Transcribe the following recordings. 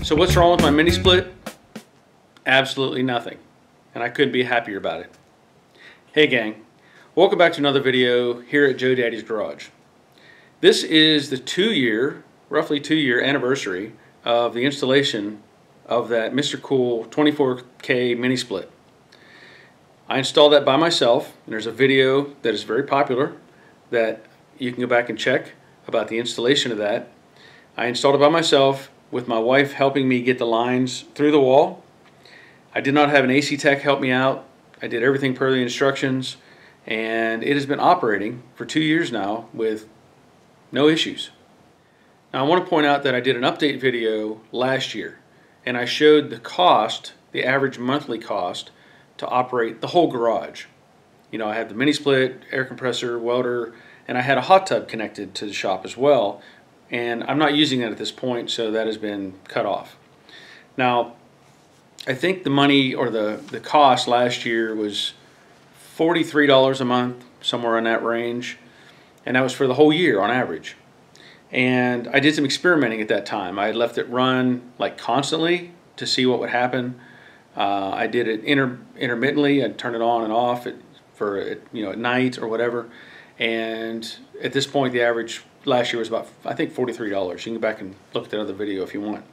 So what's wrong with my mini split? Absolutely nothing, and I couldn't be happier about it. Hey gang, welcome back to another video here at Joe Daddy's Garage. This is the roughly two year anniversary of the installation of that Mr. Cool 24K mini split. I installed that by myself, and there's a video that is very popular that you can go back and check about the installation of that. I installed it by myself with my wife helping me get the lines through the wall. I did not have an AC tech help me out. I did everything per the instructions, and it has been operating for 2 years now with no issues. Now I want to point out that I did an update video last year, and I showed the cost, the average monthly cost, to operate the whole garage. You know, I had the mini split, air compressor, welder, and I had a hot tub connected to the shop as well, and I'm not using that at this point, so that has been cut off. Now, I think the money or the cost last year was $43 a month, somewhere in that range, and that was for the whole year on average. And I did some experimenting at that time. I had left it run like constantly to see what would happen. I did it intermittently. I'd turn it on and off at night or whatever. And at this point, the average last year was about, I think, $43. You can go back and look at that other video if you want.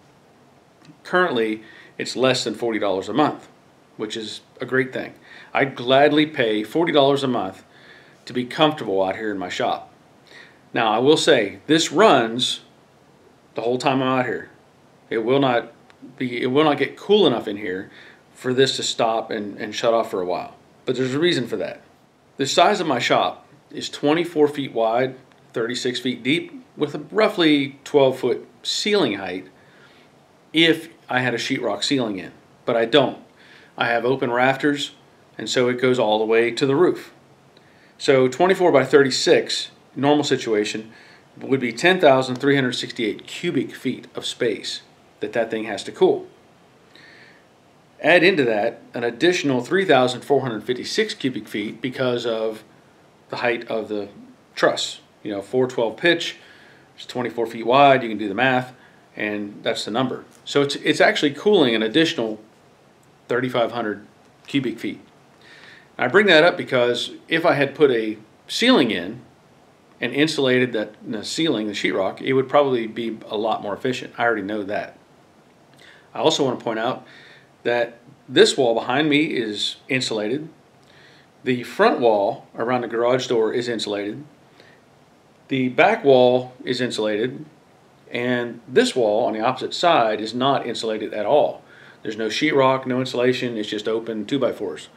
Currently, it's less than $40 a month, which is a great thing. I'd gladly pay $40 a month to be comfortable out here in my shop. Now, I will say, this runs the whole time I'm out here. It will not get cool enough in here for this to stop and shut off for a while. But there's a reason for that. The size of my shop is 24 feet wide, 36 feet deep, with a roughly 12-foot ceiling height if I had a sheetrock ceiling in. But I don't. I have open rafters, and so it goes all the way to the roof. So 24 by 36, normal situation, would be 10,368 cubic feet of space that thing has to cool. Add into that an additional 3,456 cubic feet because of the height of the truss. You know, 412 pitch, it's 24 feet wide, you can do the math, and that's the number. So it's actually cooling an additional 3,500 cubic feet. I bring that up because if I had put a ceiling in and insulated the ceiling, the sheetrock, it would probably be a lot more efficient. I already know that. I also want to point out that this wall behind me is insulated. The front wall around the garage door is insulated. The back wall is insulated, and this wall on the opposite side is not insulated at all. There's no sheetrock, no insulation, it's just open 2x4s.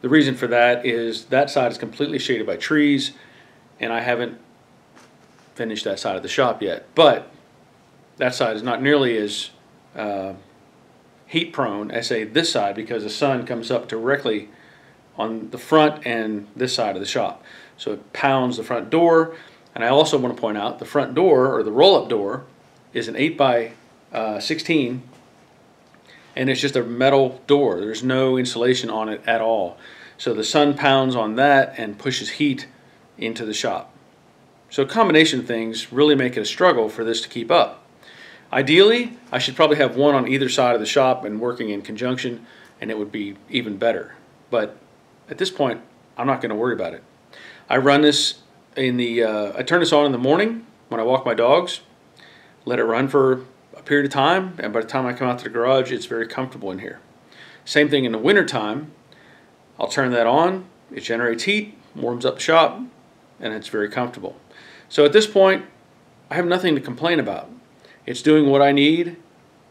The reason for that is that side is completely shaded by trees, and I haven't finished that side of the shop yet. But that side is not nearly as heat prone as say this side, because the sun comes up directly on the front and this side of the shop. So it pounds the front door. And I also want to point out the front door, or the roll-up door, is an 8x16, and it's just a metal door. There's no insulation on it at all. So the sun pounds on that and pushes heat into the shop. So a combination of things really make it a struggle for this to keep up. Ideally, I should probably have one on either side of the shop and working in conjunction, and it would be even better. But at this point, I'm not going to worry about it. I run this I turn this on in the morning when I walk my dogs, let it run for a period of time, and by the time I come out to the garage, it's very comfortable in here. Same thing in the winter time. I'll turn that on, it generates heat, warms up the shop, and it's very comfortable. So at this point, I have nothing to complain about. It's doing what I need.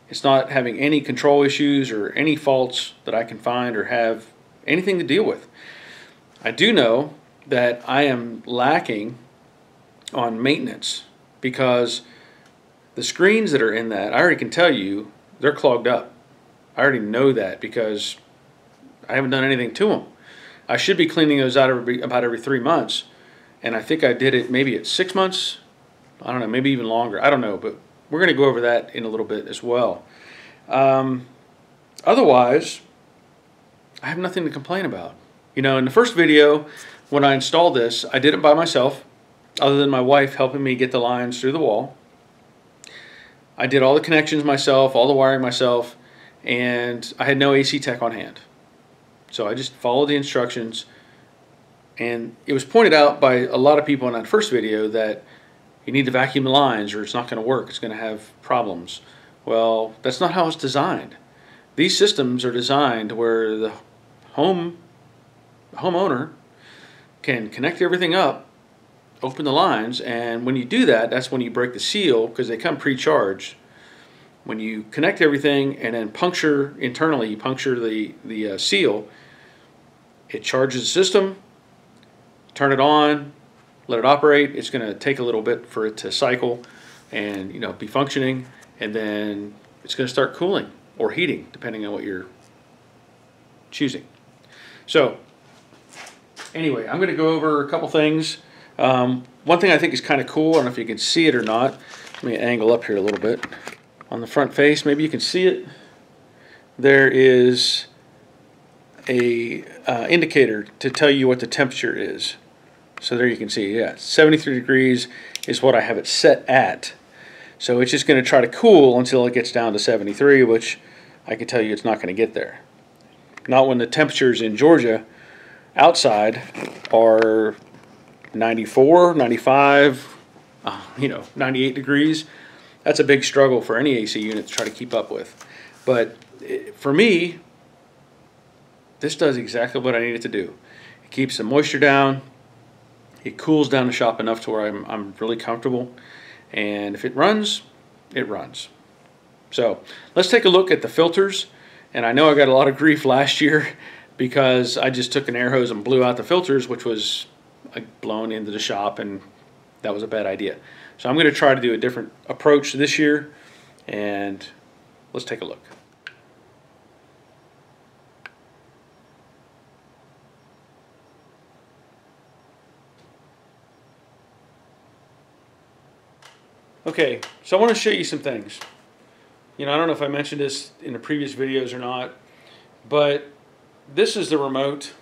It's not having any control issues or any faults that I can find or have anything to deal with. I do know that I am lacking on maintenance because the screens that are in that, I already can tell you, they're clogged up. I already know that because I haven't done anything to them. I should be cleaning those out about every 3 months, and I think I did it maybe at 6 months. I don't know, maybe even longer. I don't know, but we're going to go over that in a little bit as well. Otherwise, I have nothing to complain about. You know, in the first video, when I installed this, I did it by myself, other than my wife helping me get the lines through the wall. I did all the connections myself, all the wiring myself, and I had no AC tech on hand. So I just followed the instructions, and it was pointed out by a lot of people in that first video that you need to vacuum the lines or it's not going to work, it's going to have problems. Well, that's not how it's designed. These systems are designed where the homeowner can connect everything up, open the lines, and when you do that, that's when you break the seal, because they come pre-charged. When you connect everything and then puncture internally, you puncture the seal, it charges the system, turn it on, let it operate. It's going to take a little bit for it to cycle and be functioning, and then it's going to start cooling or heating depending on what you're choosing. So anyway, I'm going to go over a couple things. One thing I think is kind of cool, I don't know if you can see it or not. Let me angle up here a little bit. On the front face, maybe you can see it. There is a indicator to tell you what the temperature is. So there you can see, yeah, 73 degrees is what I have it set at. So it's just going to try to cool until it gets down to 73, which I can tell you it's not going to get there. Not when the temperatures in Georgia outside are 94, 95, 98 degrees. That's a big struggle for any AC unit to try to keep up with. But for me, this does exactly what I need it to do. It keeps the moisture down. It cools down the shop enough to where I'm really comfortable. And if it runs, it runs. So let's take a look at the filters. And I know I got a lot of grief last year because I just took an air hose and blew out the filters, which was blown into the shop, and that was a bad idea. So I'm going to try to do a different approach this year, and let's take a look. Okay, so I want to show you some things. I don't know if I mentioned this in the previous videos or not, but this is the remote,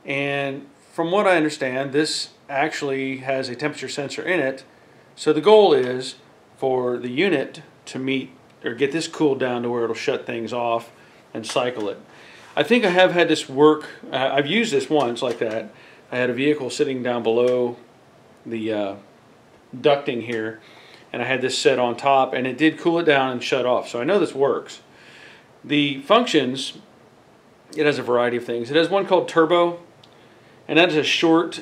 and from what I understand, this actually has a temperature sensor in it. So the goal is for the unit to meet or get this cooled down to where it'll shut things off and cycle it. I think I have had this work. I've used this once like that. I had a vehicle sitting down below the ducting here, and I had this set on top, and it did cool it down and shut off. So I know this works. The functions, it has a variety of things. It has one called turbo, and that is a short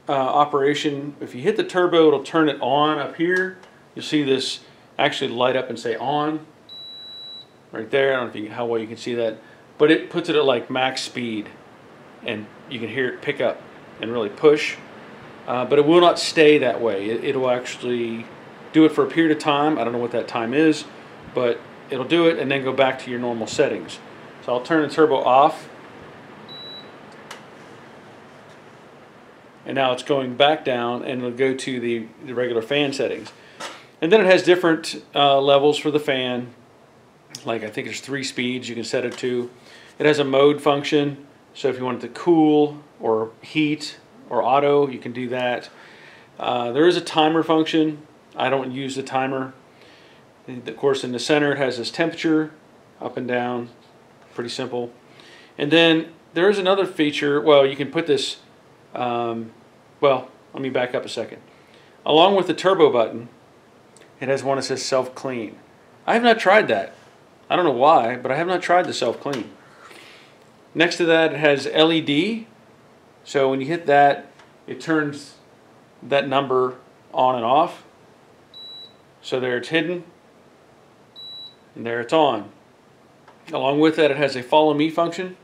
operation. If you hit the turbo, it'll turn it on up here. You'll see this actually light up and say on right there. I don't know how well you can see that, but it puts it at like max speed, and you can hear it pick up and really push. But it will not stay that way. It'll actually do it for a period of time. I don't know what that time is, but it'll do it and then go back to your normal settings. So I'll turn the turbo off. And now it's going back down, and it'll go to the regular fan settings. And then it has different levels for the fan. Like I think there's 3 speeds you can set it to. It has a mode function, so if you want it to cool or heat or auto, you can do that. There is a timer function. I don't use the timer. Of course, in the center it has this temperature up and down. Pretty simple. And then there is another feature. Well, you can put this. Well, let me back up a second. Along with the turbo button, it has one that says self-clean. I have not tried that. I don't know why, but I have not tried the self-clean. Next to that, it has LED. So when you hit that, it turns that number on and off. So there it's hidden, and there it's on. Along with that, it has a follow me function.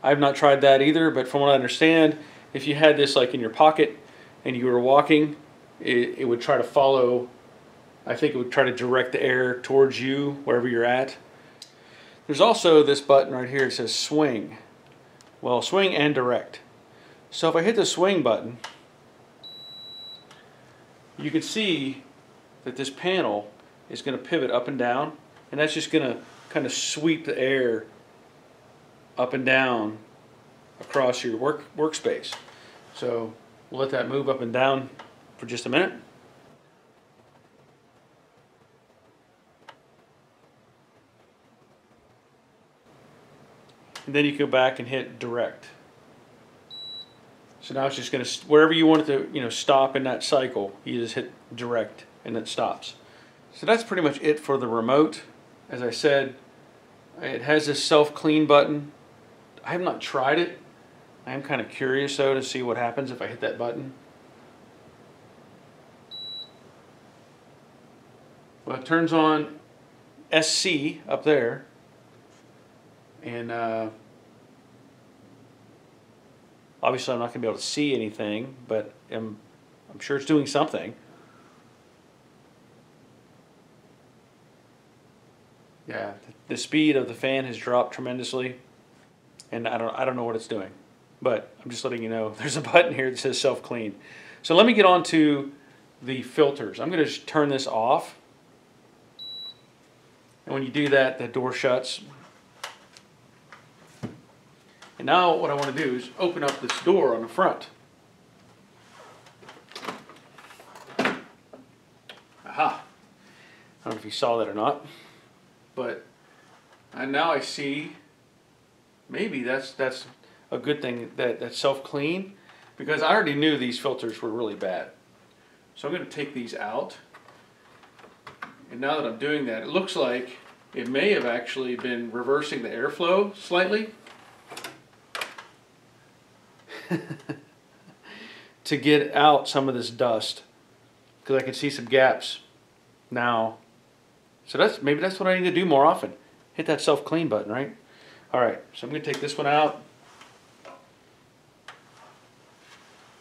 I have not tried that either, but from what I understand, if you had this like in your pocket and you were walking, it would try to follow. I think it would try to direct the air towards you wherever you're at. There's also this button right here. It says swing. Well, swing and direct. So if I hit the swing button, you can see that this panel is going to pivot up and down, and that's just going to kind of sweep the air up and down across your workspace. So we'll let that move up and down for just a minute. And then you go back and hit direct. So now it's just going to, wherever you want it to, stop in that cycle, you just hit direct and it stops. So that's pretty much it for the remote. As I said, it has this self-clean button. I have not tried it. I am kind of curious though to see what happens if I hit that button. Well, it turns on SC up there, and obviously I'm not going to be able to see anything, but I'm sure it's doing something. Yeah, the speed of the fan has dropped tremendously, and I don't know what it's doing, but I'm just letting you know there's a button here that says self-clean. So let me get on to the filters. I'm going to just turn this off, and when you do that, the door shuts. And now what I want to do is open up this door on the front. Aha! I don't know if you saw that or not, but now I see maybe that's a good thing that that's self-clean, because I already knew these filters were really bad. So I'm going to take these out. And now that I'm doing that, it looks like it may have actually been reversing the airflow slightly to get out some of this dust, because I can see some gaps now. So maybe that's what I need to do more often. Hit that self-clean button, right? All right, so I'm going to take this one out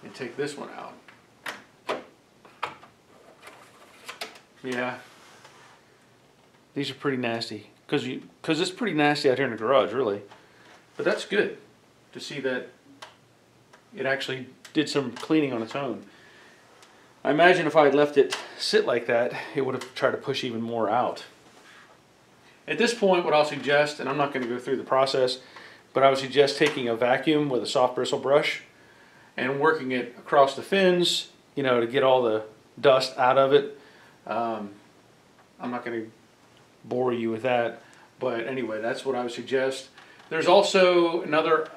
and take this one out. Yeah. These are pretty nasty, because it's pretty nasty out here in the garage, really. But that's good to see that it actually did some cleaning on its own. I imagine if I had left it sit like that, it would have tried to push even more out. At this point, what I'll suggest, and I'm not going to go through the process, but I would suggest taking a vacuum with a soft bristle brush and working it across the fins, to get all the dust out of it. I'm not going to bore you with that, but anyway, that's what I would suggest. There's also another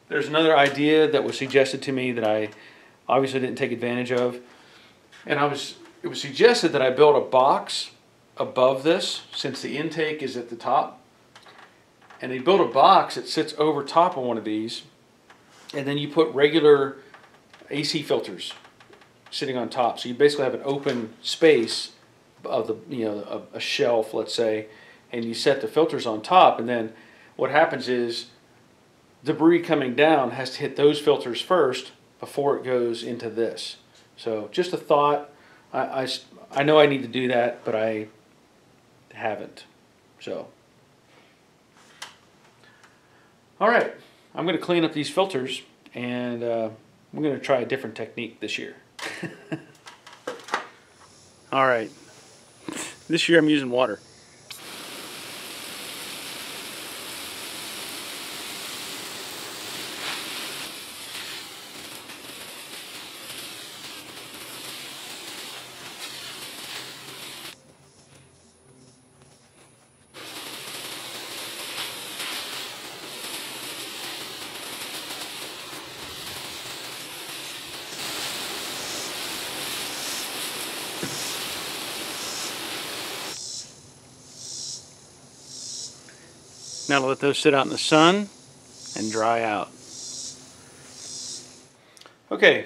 idea that was suggested to me that I obviously didn't take advantage of, and it was suggested that I build a box above this, since the intake is at the top, and they build a box that sits over top of one of these, and then you put regular AC filters sitting on top, so you basically have an open space of the a shelf, let's say, and you set the filters on top, and then what happens is debris coming down has to hit those filters first before it goes into this. So just a thought. I know I need to do that, but I haven't. So all right, I'm going to clean up these filters, and I'm going to try a different technique this year. All right, this year I'm using water. Now to let those sit out in the sun and dry out. Okay,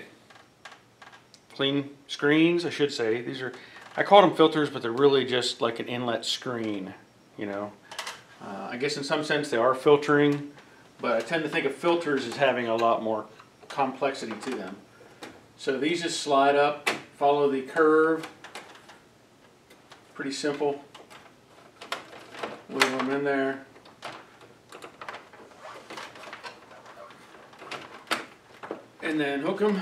clean screens, I should say. These are, I call them filters, but they're really just like an inlet screen, I guess in some sense they are filtering, but I tend to think of filters as having a lot more complexity to them. So these just slide up, follow the curve. Pretty simple. Wiggle them in there. And then hook them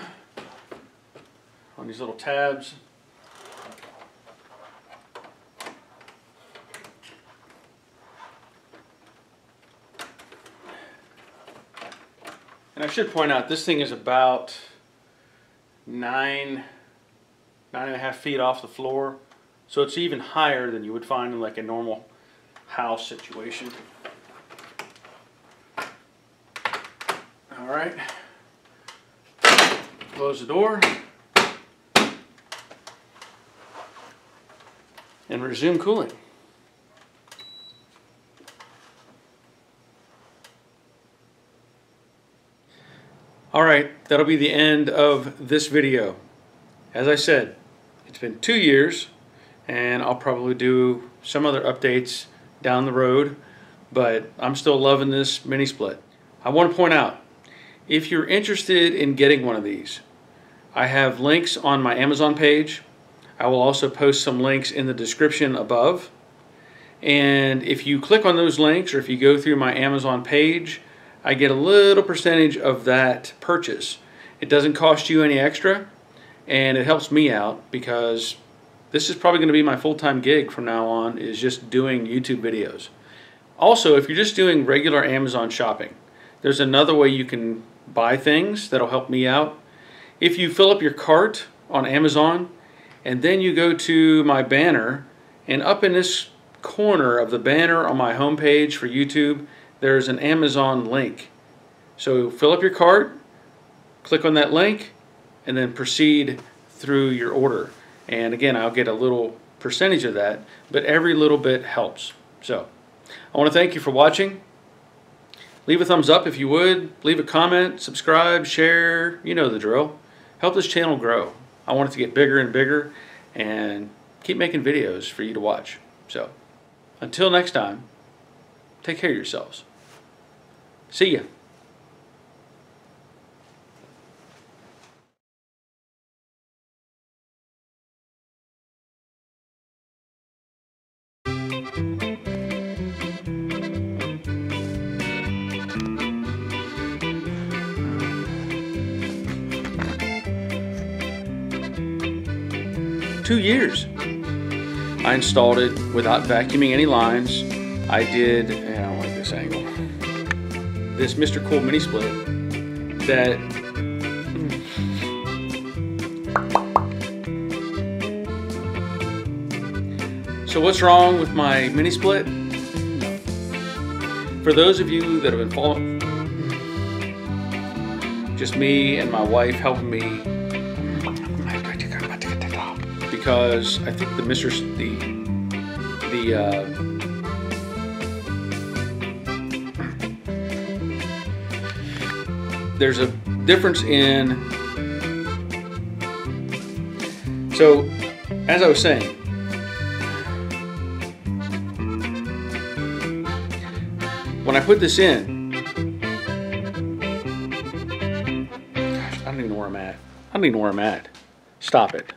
on these little tabs. And I should point out, this thing is about 9.5 feet off the floor. So it's even higher than you would find in like a normal house situation. All right, close the door and resume cooling. All right, that'll be the end of this video. As I said, it's been 2 years, and I'll probably do some other updates down the road, but I'm still loving this mini split. I want to point out, if you're interested in getting one of these, I have links on my Amazon page. I will also post some links in the description above. And if you click on those links, or if you go through my Amazon page, I get a little percentage of that purchase. It doesn't cost you any extra, and it helps me out because this is probably going to be my full-time gig from now on, is just doing YouTube videos. Also, if you're just doing regular Amazon shopping, there's another way you can buy things that'll help me out. If you fill up your cart on Amazon, and then you go to my banner, and up in this corner of the banner on my homepage for YouTube, there's an Amazon link. So fill up your cart, click on that link, and then proceed through your order. And again, I'll get a little percentage of that, but every little bit helps. So I want to thank you for watching. Leave a thumbs up if you would. Leave a comment, subscribe, share. You know the drill. Help this channel grow. I want it to get bigger and bigger, and keep making videos for you to watch. So until next time, take care of yourselves. See ya. Two years. I installed it without vacuuming any lines. I did, and I don't like this angle, this Mr. Cool mini split that So what's wrong with my mini split? For those of you that have been following, just me and my wife helping me, because I think there's a difference in, so as I was saying, when I put this in, gosh, I don't even know where I'm at. Stop it.